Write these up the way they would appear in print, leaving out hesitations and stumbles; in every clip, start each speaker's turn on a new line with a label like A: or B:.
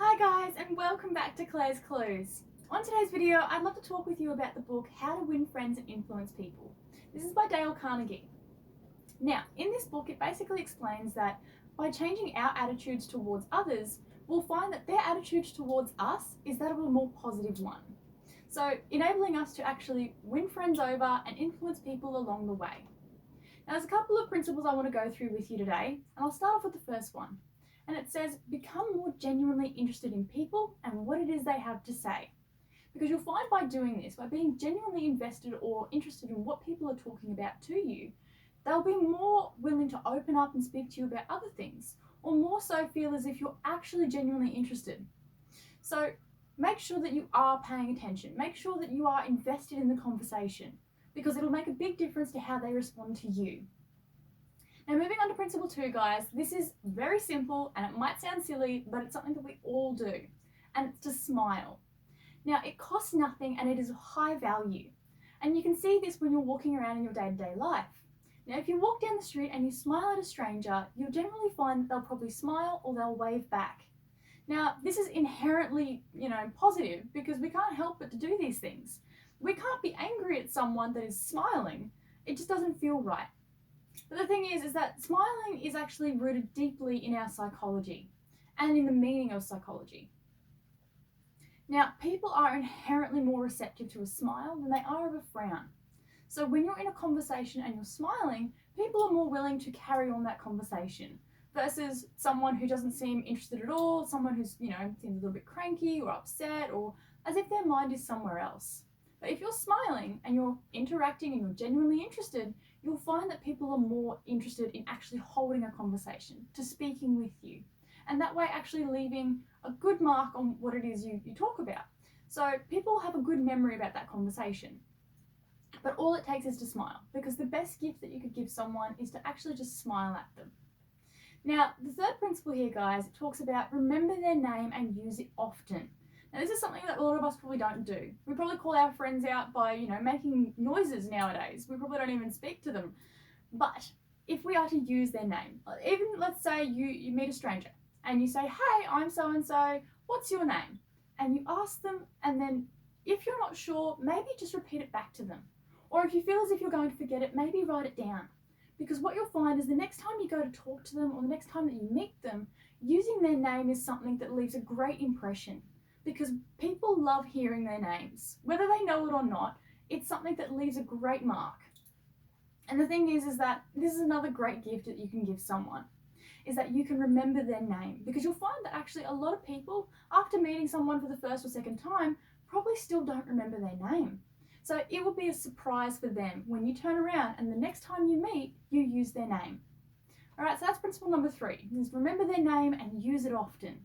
A: Hi guys, and welcome back to Claire's Clues. On today's video, I'd love to talk with you about the book How to Win Friends and Influence People. This is by Dale Carnegie. Now, in this book, it basically explains that by changing our attitudes towards others, we'll find that their attitudes towards us is that of a more positive one. So, enabling us to actually win friends over and influence people along the way. Now, there's a couple of principles I want to go through with you today, and I'll start off with the first one. And it says, become more genuinely interested in people and what it is they have to say. Because you'll find by doing this, by being genuinely invested or interested in what people are talking about to you, they'll be more willing to open up and speak to you about other things, or more so feel as if you're actually genuinely interested. So make sure that you are paying attention. Make sure that you are invested in the conversation, because it'll make a big difference to how they respond to you. Now, moving on to principle 2, guys, this is very simple and it might sound silly, but it's something that we all do, and it's to smile. Now, it costs nothing and it is of high value, and you can see this when you're walking around in your day-to-day life. Now, if you walk down the street and you smile at a stranger, you'll generally find that they'll probably smile or they'll wave back. Now, this is inherently, positive, because we can't help but to do these things. We can't be angry at someone that is smiling. It just doesn't feel right. But the thing is that smiling is actually rooted deeply in our psychology and in the meaning of psychology. Now, people are inherently more receptive to a smile than they are of a frown. So when you're in a conversation and you're smiling, people are more willing to carry on that conversation versus someone who doesn't seem interested at all, someone who's, seems a little bit cranky or upset or as if their mind is somewhere else. But if you're smiling and you're interacting and you're genuinely interested, you'll find that people are more interested in actually holding a conversation, to speaking with you, and that way actually leaving a good mark on what it is you talk about. So people have a good memory about that conversation. But all it takes is to smile, because the best gift that you could give someone is to actually just smile at them. Now, the third principle here, guys, it talks about remember their name and use it often. Now, this is something that a lot of us probably don't do. We probably call our friends out by, making noises nowadays. We probably don't even speak to them. But if we are to use their name, even let's say you meet a stranger and you say, hey, I'm so-and-so, what's your name? And you ask them, and then if you're not sure, maybe just repeat it back to them. Or if you feel as if you're going to forget it, maybe write it down. Because what you'll find is the next time you go to talk to them or the next time that you meet them, using their name is something that leaves a great impression. Because people love hearing their names. Whether they know it or not, it's something that leaves a great mark. And the thing is that this is another great gift that you can give someone, is that you can remember their name. Because you'll find that actually a lot of people, after meeting someone for the first or second time, probably still don't remember their name. So it will be a surprise for them when you turn around and the next time you meet, you use their name. All right, so that's principle number 3, is remember their name and use it often.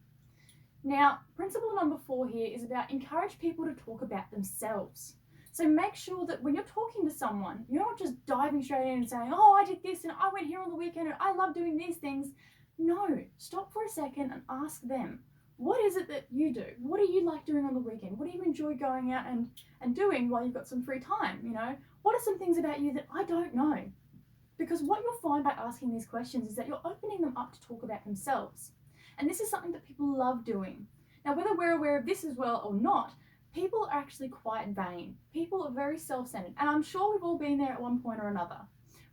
A: Now, principle number 4 here is about encourage people to talk about themselves. So make sure that when you're talking to someone, you're not just diving straight in and saying, oh, I did this and I went here on the weekend and I love doing these things. No, stop for a second and ask them, what is it that you do? What do you like doing on the weekend? What do you enjoy going out and doing while you've got some free time? What are some things about you that I don't know? Because what you'll find by asking these questions is that you're opening them up to talk about themselves. And this is something that people love doing. Now, whether we're aware of this as well or not, people are actually quite vain. People are very self-centered. And I'm sure we've all been there at one point or another.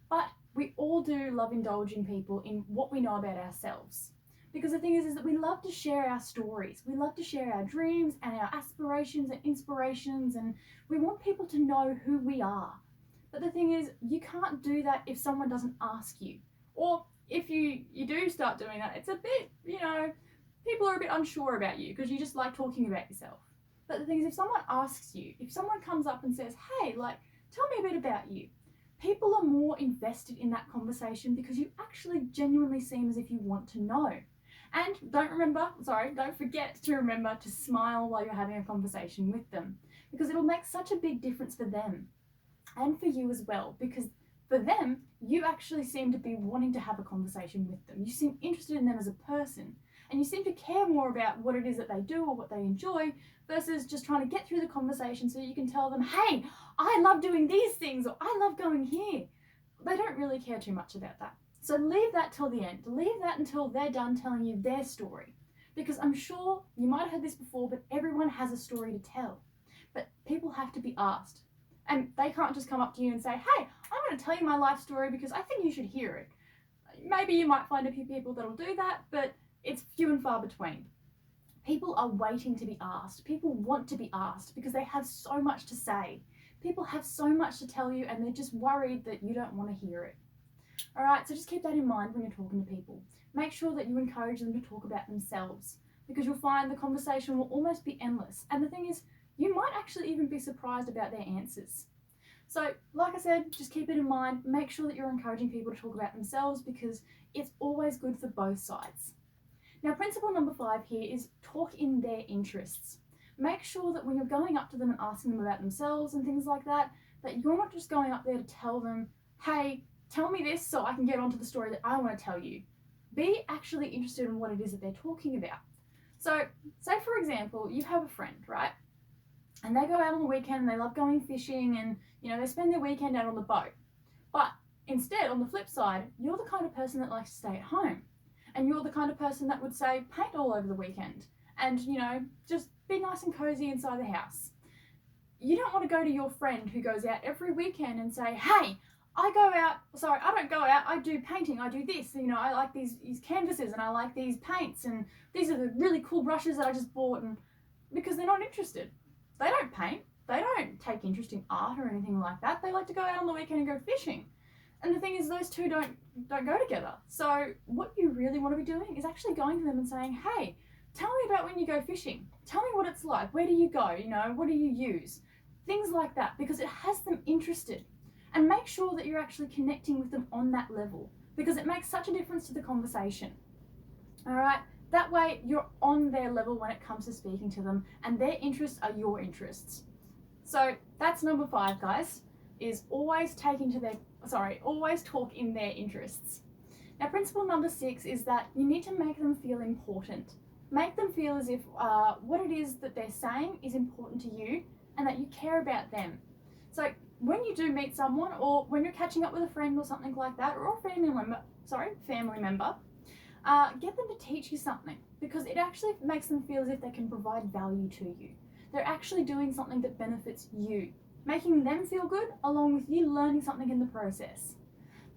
A: But we all do love indulging people in what we know about ourselves. Because the thing is that we love to share our stories. We love to share our dreams and our aspirations and inspirations. And we want people to know who we are. But the thing is, you can't do that if someone doesn't ask you. Or if you do start doing that, it's a bit, people are a bit unsure about you because you just like talking about yourself. But the thing is, if someone asks you, if someone comes up and says, hey, tell me a bit about you, people are more invested in that conversation because you actually genuinely seem as if you want to know. And don't forget to remember to smile while you're having a conversation with them, because it'll make such a big difference for them and for you as well, because for them, you actually seem to be wanting to have a conversation with them. You seem interested in them as a person, and you seem to care more about what it is that they do or what they enjoy versus just trying to get through the conversation so you can tell them, hey, I love doing these things, or I love going here. They don't really care too much about that. So leave that till the end. Leave that until they're done telling you their story. Because I'm sure you might have heard this before, but everyone has a story to tell. But people have to be asked. And they can't just come up to you and say, hey, I'm going to tell you my life story because I think you should hear it. Maybe you might find a few people that'll do that, but it's few and far between. People are waiting to be asked. People want to be asked because they have so much to say. People have so much to tell you and they're just worried that you don't want to hear it. All right, so just keep that in mind when you're talking to people. Make sure that you encourage them to talk about themselves because you'll find the conversation will almost be endless. And the thing is, you might actually even be surprised about their answers. So, like I said, just keep it in mind. Make sure that you're encouraging people to talk about themselves because it's always good for both sides. Now, principle number 5 here is talk in their interests. Make sure that when you're going up to them and asking them about themselves and things like that, that you're not just going up there to tell them, hey, tell me this so I can get onto the story that I want to tell you. Be actually interested in what it is that they're talking about. So, say for example, you have a friend, right? And they go out on the weekend and they love going fishing and, they spend their weekend out on the boat. But instead, on the flip side, you're the kind of person that likes to stay at home. And you're the kind of person that would say, paint all over the weekend. And, just be nice and cozy inside the house. You don't want to go to your friend who goes out every weekend and say, hey, I don't go out, I do painting, I do this, I like these canvases and I like these paints and these are the really cool brushes that I just bought, and because they're not interested. They don't paint, they don't take interest in art or anything like that. They like to go out on the weekend and go fishing. And the thing is, those two don't go together. So what you really want to be doing is actually going to them and saying, hey, tell me about when you go fishing. Tell me what it's like. Where do you go? What do you use? Things like that, because it has them interested. And make sure that you're actually connecting with them on that level because it makes such a difference to the conversation. All right? That way you're on their level when it comes to speaking to them and their interests are your interests. So that's number 5, guys, is always talk in their interests. Now, principle number 6 is that you need to make them feel important. Make them feel as if what it is that they're saying is important to you and that you care about them. So when you do meet someone or when you're catching up with a friend or something like that, or a family member, get them to teach you something because it actually makes them feel as if they can provide value to you. They're actually doing something that benefits you, making them feel good along with you learning something in the process.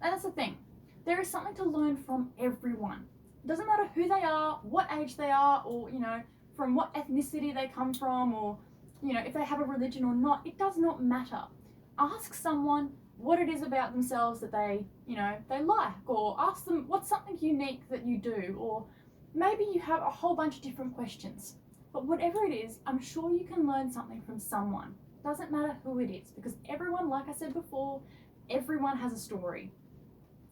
A: And that's the thing. There is something to learn from everyone. It doesn't matter who they are, what age they are, or, from what ethnicity they come from, or, if they have a religion or not. It does not matter. Ask someone what it is about themselves that they like, or ask them what's something unique that you do, or maybe you have a whole bunch of different questions. But whatever it is, I'm sure you can learn something from someone. Doesn't matter who it is, because everyone, like I said before, everyone has a story.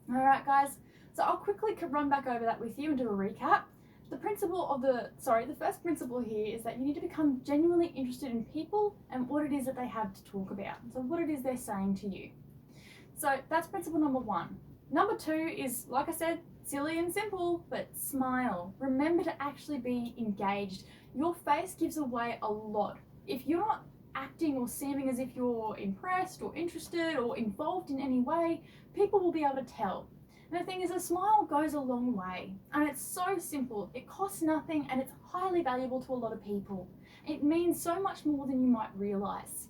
A: All right, guys. So I'll quickly run back over that with you and do a recap. The first principle here is that you need to become genuinely interested in people and what it is that they have to talk about. So what it is they're saying to you. So that's principle number 1. Number 2 is, like I said, silly and simple, but smile. Remember to actually be engaged. Your face gives away a lot. If you're not acting or seeming as if you're impressed or interested or involved in any way, people will be able to tell. And the thing is, a smile goes a long way, and it's so simple. It costs nothing, and it's highly valuable to a lot of people. It means so much more than you might realize.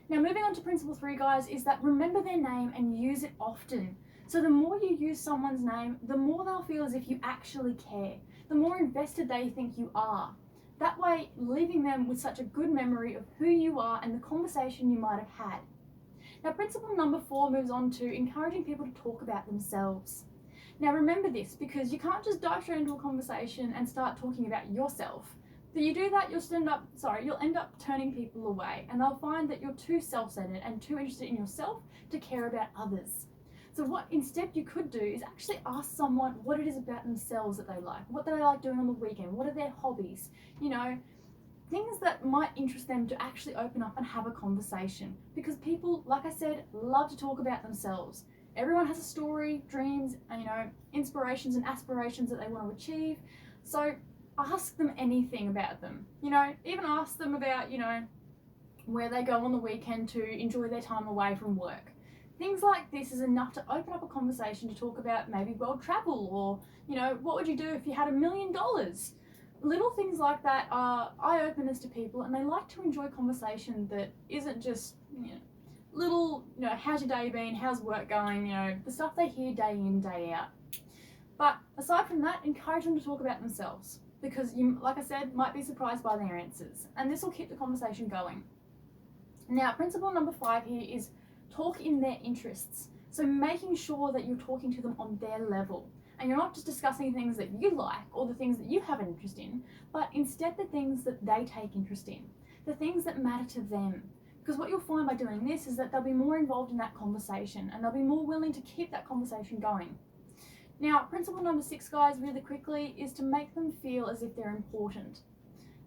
A: Now, moving on to principle 3, guys, is that remember their name and use it often. So the more you use someone's name, the more they'll feel as if you actually care, the more invested they think you are. That way, leaving them with such a good memory of who you are and the conversation you might have had. Now, principle number 4 moves on to encouraging people to talk about themselves. Now, remember this, because you can't just dive straight into a conversation and start talking about yourself. If you do that, you'll end up turning people away, and they'll find that you're too self-centered and too interested in yourself to care about others. So what instead you could do is actually ask someone what it is about themselves that they like. What do they like doing on the weekend? What are their hobbies? Things that might interest them to actually open up and have a conversation. Because people, like I said, love to talk about themselves. Everyone has a story, dreams, and, inspirations and aspirations that they want to achieve. So ask them anything about them. Even ask them about, where they go on the weekend to enjoy their time away from work. Things like this is enough to open up a conversation to talk about maybe world travel or, what would you do if you had $1 million? little things like that are eye-openers to people, and they like to enjoy conversation that isn't just, little, how's your day been, how's work going, the stuff they hear day in, day out. But aside from that, encourage them to talk about themselves, because you, like I said, might be surprised by their answers, and this will keep the conversation going. Now, principle number 5 here is talk in their interests. So making sure that you're talking to them on their level. And you're not just discussing things that you like or the things that you have an interest in, but instead the things that they take interest in, the things that matter to them. Because what you'll find by doing this is that they'll be more involved in that conversation, and they'll be more willing to keep that conversation going. Now, principle number 6, guys, really quickly, is to make them feel as if they're important.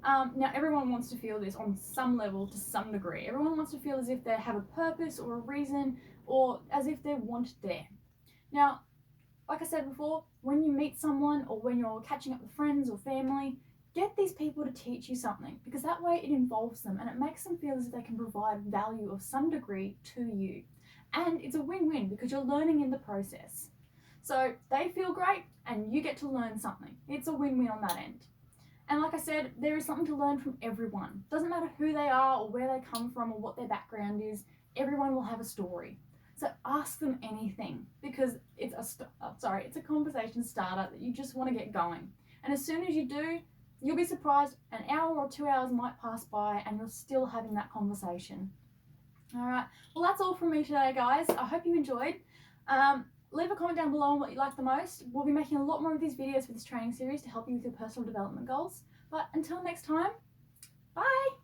A: Now, everyone wants to feel this on some level to some degree. Everyone wants to feel as if they have a purpose or a reason, or as if they're wanted there. Now, like I said before, when you meet someone or when you're catching up with friends or family, get these people to teach you something, because that way it involves them and it makes them feel as if they can provide value of some degree to you. And it's a win-win because you're learning in the process. So they feel great and you get to learn something. It's a win-win on that end. And like I said, there is something to learn from everyone. Doesn't matter who they are or where they come from or what their background is, everyone will have a story. So ask them anything, because it's a conversation starter that you just want to get going. And as soon as you do, you'll be surprised, an hour or 2 hours might pass by and you're still having that conversation. All right, well, that's all from me today, guys. I hope you enjoyed. Leave a comment down below on what you like the most. We'll be making a lot more of these videos for this training series to help you with your personal development goals. But until next time, bye!